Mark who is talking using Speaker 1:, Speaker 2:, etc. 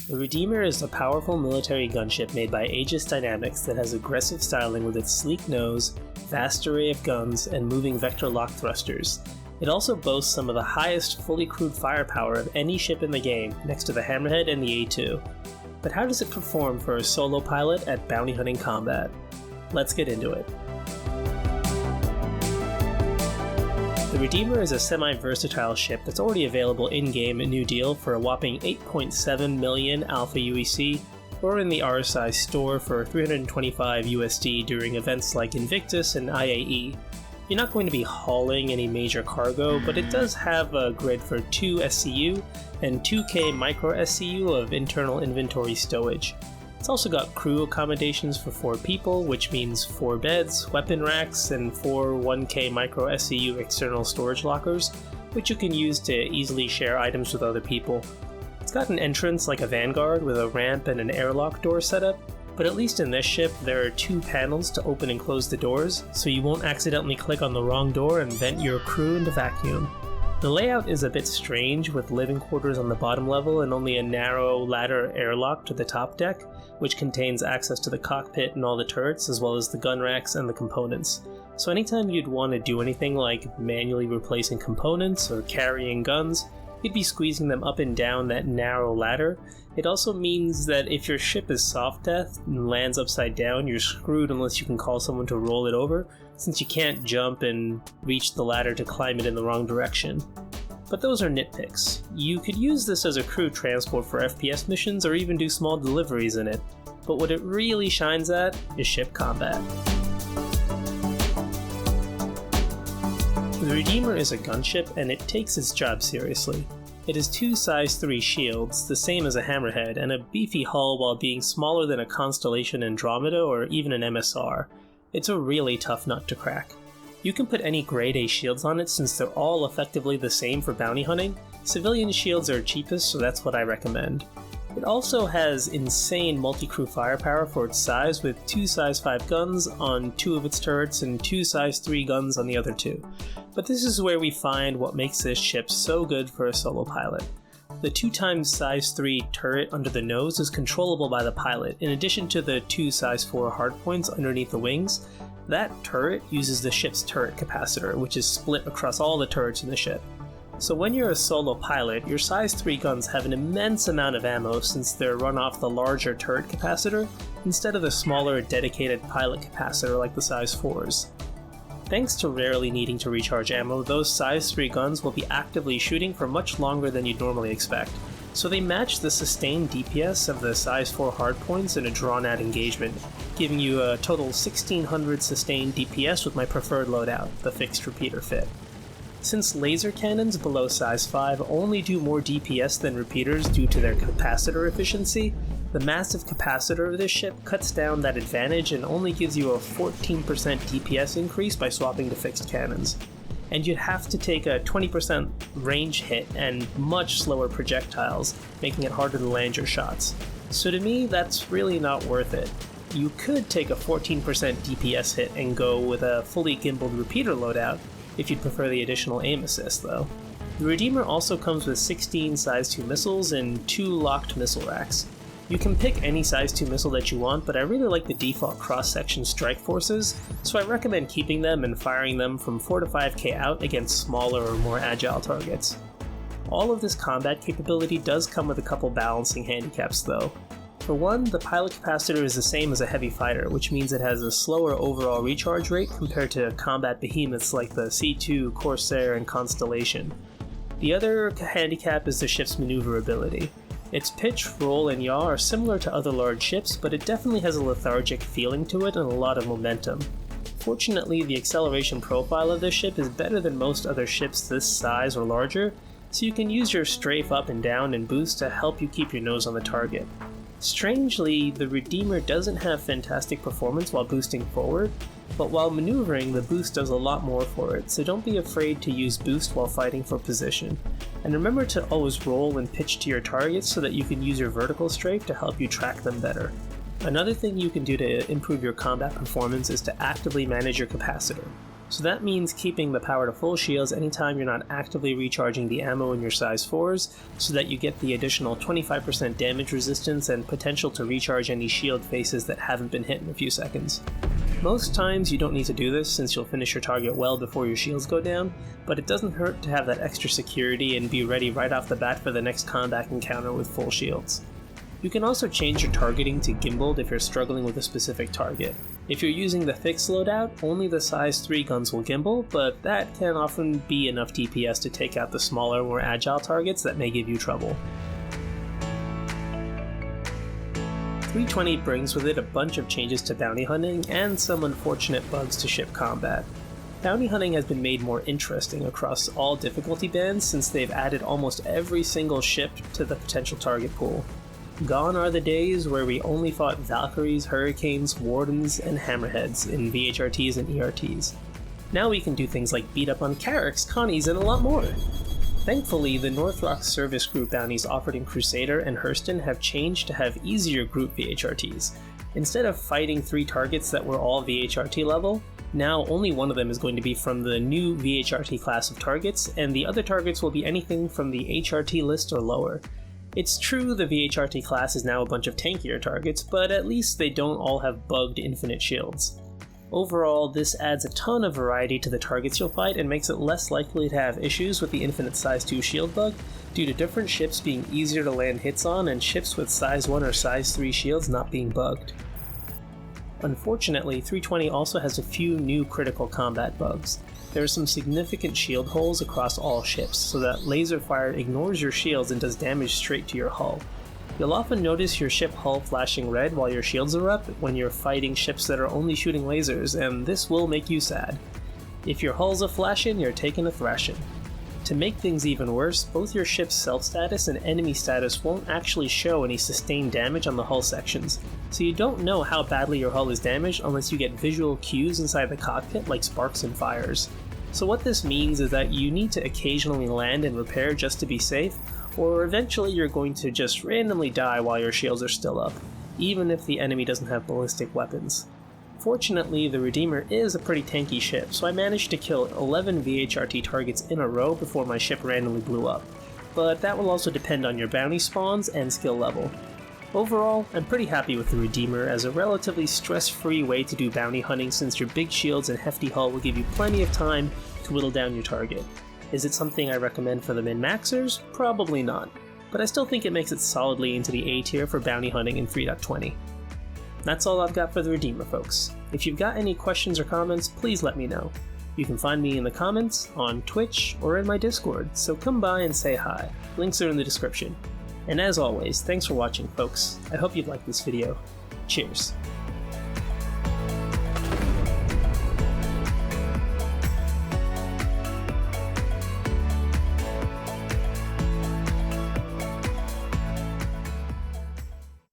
Speaker 1: The Redeemer is a powerful military gunship made by Aegis Dynamics that has aggressive styling with its sleek nose, vast array of guns, and moving vector lock thrusters. It also boasts some of the highest fully crewed firepower of any ship in the game, next to the Hammerhead and the A2. But how does it perform for a solo pilot at bounty hunting combat? Let's get into it. The Redeemer is a semi-versatile ship that's already available in-game at New Deal for a whopping 8.7 million Alpha UEC, or in the RSI store for 325 USD during events like Invictus and IAE. You're not going to be hauling any major cargo, but it does have a grid for 2 SCU and 2K micro SCU of internal inventory stowage. It's also got crew accommodations for 4 people, which means 4 beds, weapon racks, and 4 1K micro SCU external storage lockers, which you can use to easily share items with other people. It's got an entrance like a Vanguard with a ramp and an airlock door setup, but at least in this ship there are 2 panels to open and close the doors, so you won't accidentally click on the wrong door and vent your crew into vacuum. The layout is a bit strange, with living quarters on the bottom level and only a narrow ladder airlock to the top deck, which contains access to the cockpit and all the turrets, as well as the gun racks and the components. So anytime you'd want to do anything like manually replacing components or carrying guns, you'd be squeezing them up and down that narrow ladder. It also means that if your ship is soft death and lands upside down, you're screwed unless you can call someone to roll it over, since you can't jump and reach the ladder to climb it in the wrong direction. But those are nitpicks. You could use this as a crew transport for FPS missions or even do small deliveries in it, but what it really shines at is ship combat. The Redeemer is a gunship and it takes its job seriously. It has 2 size 3 shields, the same as a Hammerhead, and a beefy hull while being smaller than a Constellation Andromeda or even an MSR. It's a really tough nut to crack. You can put any grade A shields on it since they're all effectively the same for bounty hunting. Civilian shields are cheapest, so that's what I recommend. It also has insane multi-crew firepower for its size, with 2 size 5 guns on 2 of its turrets and 2 size 3 guns on the other 2. But this is where we find what makes this ship so good for a solo pilot. The 2x size 3 turret under the nose is controllable by the pilot, in addition to the 2 size 4 hardpoints underneath the wings. That turret uses the ship's turret capacitor, which is split across all the turrets in the ship. So when you're a solo pilot, your size 3 guns have an immense amount of ammo since they're run off the larger turret capacitor, instead of the smaller dedicated pilot capacitor like the size 4s. Thanks to rarely needing to recharge ammo, those size 3 guns will be actively shooting for much longer than you'd normally expect, so they match the sustained DPS of the size 4 hardpoints in a drawn-out engagement, giving you a total 1600 sustained DPS with my preferred loadout, the fixed repeater fit. Since laser cannons below size 5 only do more DPS than repeaters due to their capacitor efficiency, the massive capacitor of this ship cuts down that advantage and only gives you a 14% DPS increase by swapping to fixed cannons. And you'd have to take a 20% range hit and much slower projectiles, making it harder to land your shots. So to me, that's really not worth it. You could take a 14% DPS hit and go with a fully gimbaled repeater loadout, if you'd prefer the additional aim assist though. The Redeemer also comes with 16 size 2 missiles and 2 locked missile racks. You can pick any size 2 missile that you want, but I really like the default cross-section strike forces, so I recommend keeping them and firing them from 4 to 5k out against smaller or more agile targets. All of this combat capability does come with a couple balancing handicaps though. For one, the pilot capacitor is the same as a heavy fighter, which means it has a slower overall recharge rate compared to combat behemoths like the C2, Corsair, and Constellation. The other handicap is the ship's maneuverability. Its pitch, roll, and yaw are similar to other large ships, but it definitely has a lethargic feeling to it and a lot of momentum. Fortunately, the acceleration profile of this ship is better than most other ships this size or larger, so you can use your strafe up and down and boost to help you keep your nose on the target. Strangely, the Redeemer doesn't have fantastic performance while boosting forward, but while maneuvering, the boost does a lot more for it, so don't be afraid to use boost while fighting for position. And remember to always roll and pitch to your targets so that you can use your vertical strafe to help you track them better. Another thing you can do to improve your combat performance is to actively manage your capacitor. So that means keeping the power to full shields anytime you're not actively recharging the ammo in your size 4s, so that you get the additional 25% damage resistance and potential to recharge any shield faces that haven't been hit in a few seconds. Most times you don't need to do this since you'll finish your target well before your shields go down, but it doesn't hurt to have that extra security and be ready right off the bat for the next combat encounter with full shields. You can also change your targeting to gimbaled if you're struggling with a specific target. If you're using the fixed loadout, only the size 3 guns will gimbal, but that can often be enough DPS to take out the smaller, more agile targets that may give you trouble. 320 brings with it a bunch of changes to bounty hunting and some unfortunate bugs to ship combat. Bounty hunting has been made more interesting across all difficulty bands since they've added almost every single ship to the potential target pool. Gone are the days where we only fought Valkyries, Hurricanes, Wardens, and Hammerheads in VHRTs and ERTs. Now we can do things like beat up on Carracks, Connies, and a lot more! Thankfully, the Northrok service group bounties offered in Crusader and Hurston have changed to have easier group VHRTs. Instead of fighting 3 targets that were all VHRT level, now only one of them is going to be from the new VHRT class of targets, and the other targets will be anything from the HRT list or lower. It's true the VHRT class is now a bunch of tankier targets, but at least they don't all have bugged infinite shields. Overall, this adds a ton of variety to the targets you'll fight and makes it less likely to have issues with the infinite size 2 shield bug, due to different ships being easier to land hits on and ships with size 1 or size 3 shields not being bugged. Unfortunately, 320 also has a few new critical combat bugs. There are some significant shield holes across all ships, so that laser fire ignores your shields and does damage straight to your hull. You'll often notice your ship hull flashing red while your shields are up when you're fighting ships that are only shooting lasers, and this will make you sad. If your hull's a flashin', you're taking a thrashing. To make things even worse, both your ship's self-status and enemy status won't actually show any sustained damage on the hull sections, so you don't know how badly your hull is damaged unless you get visual cues inside the cockpit like sparks and fires. So what this means is that you need to occasionally land and repair just to be safe, or eventually you're going to just randomly die while your shields are still up, even if the enemy doesn't have ballistic weapons. Fortunately, the Redeemer is a pretty tanky ship, so I managed to kill 11 VHRT targets in a row before my ship randomly blew up, but that will also depend on your bounty spawns and skill level. Overall, I'm pretty happy with the Redeemer as a relatively stress-free way to do bounty hunting since your big shields and hefty hull will give you plenty of time to whittle down your target. Is it something I recommend for the min-maxers? Probably not, but I still think it makes it solidly into the A tier for bounty hunting in 3.20. That's all I've got for the Redeemer, folks. If you've got any questions or comments, please let me know. You can find me in the comments, on Twitch, or in my Discord, so come by and say hi. Links are in the description. And as always, thanks for watching, folks. I hope you've liked this video. Cheers.